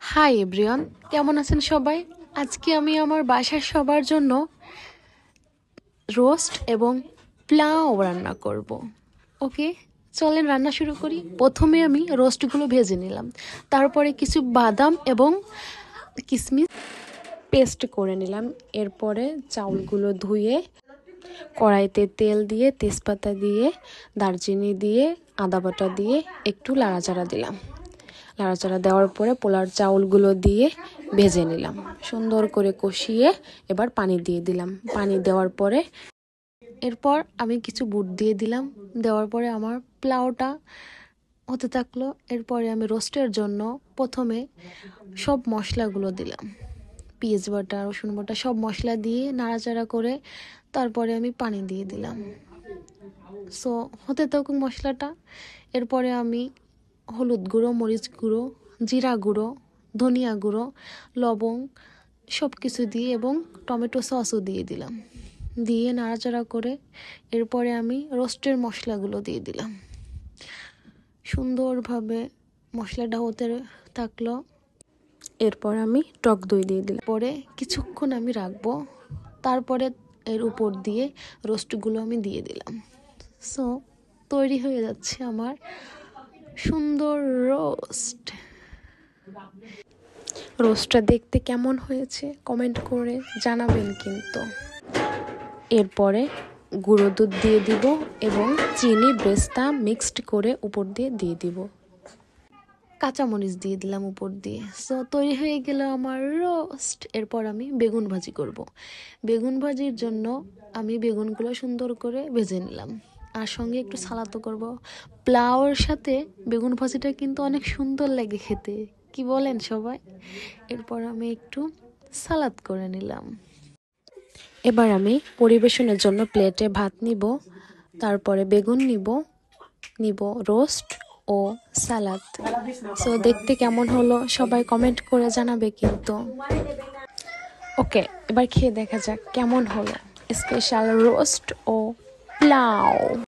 Hi everyone, কেমন আছেন সবাই? আজকে আমি আমার বাসার সবার জন্য রোস্ট এবং পোলাও রান্না করব। ওকে, চলেন রান্না শুরু করি। প্রথমে আমি রোস্টগুলো ভেজে নিলাম, তারপরে কিছু বাদাম এবং কিশমিশ পেস্ট করে নিলাম। এরপরে চাউলগুলো ধুয়ে কড়াইতে তেল দিয়ে, তেজপাতা দিয়ে, দারচিনি দিয়ে, আদা বাটা দিয়ে একটু নাড়াচাড়া দিলাম। নাড়াচাড়া দেওয়ার পরে পোলার চাউলগুলো দিয়ে ভেজে নিলাম, সুন্দর করে কষিয়ে এবার পানি দিয়ে দিলাম। পানি দেওয়ার পরে এরপর আমি কিছু বুট দিয়ে দিলাম। দেওয়ার পরে আমার পোলাওটা হতে থাকলো। এরপরে আমি রোস্টের জন্য প্রথমে সব মশলাগুলো দিলাম, পেঁয়াজ বাটা, রসুন বাটা, সব মশলা দিয়ে নাড়াচাড়া করে তারপরে আমি পানি দিয়ে দিলাম। সো হতে থাকুক মশলাটা। এরপরে আমি হলুদ গুঁড়ো, মরিচ গুঁড়ো, জিরা গুঁড়ো, ধনিয়া গুঁড়ো, লবং সব কিছু দিয়ে এবং টমেটো সসও দিয়ে দিলাম। দিয়ে নাড়াচাড়া করে এরপরে আমি রোস্টের মশলাগুলো দিয়ে দিলাম। সুন্দরভাবে মশলাটা হতে থাকলো। এরপর আমি টক দই দিয়ে দিলাম। পরে কিছুক্ষণ আমি রাখবো, তারপরে এর উপর দিয়ে রোস্টগুলো আমি দিয়ে দিলাম। সো তৈরি হয়ে যাচ্ছে আমার সুন্দর রোস্ট। রোস্টটা দেখতে কেমন হয়েছে কমেন্ট করে জানাবেন কিন্তু। এরপরে গুঁড়ো দুধ দিয়ে দিব এবং চিনি বেরেস্তা মিক্সড করে উপর দিয়ে দিব। কাঁচামরিচ দিয়ে দিলাম উপর দিয়ে। সো তৈরি হয়ে গেল আমার রোস্ট। এরপর আমি বেগুন ভাজি করব। বেগুন ভাজির জন্য আমি বেগুনগুলো সুন্দর করে ভেজে নিলাম, আর সঙ্গে একটু সালাদও করব। পোলাওর সাথে বেগুন ভাজিটা কিন্তু অনেক সুন্দর লাগে খেতে, কি বলেন সবাই? এরপর আমি একটু সালাদ করে নিলাম। এবার আমি পরিবেশনের জন্য প্লেটে ভাত নিব, তারপরে বেগুন নিব রোস্ট ও সালাদ। সো দেখতে কেমন হলো সবাই কমেন্ট করে জানাবে কিন্তু। ওকে, এবার খেয়ে দেখা যাক কেমন হলো স্পেশাল রোস্ট ও পোলাও।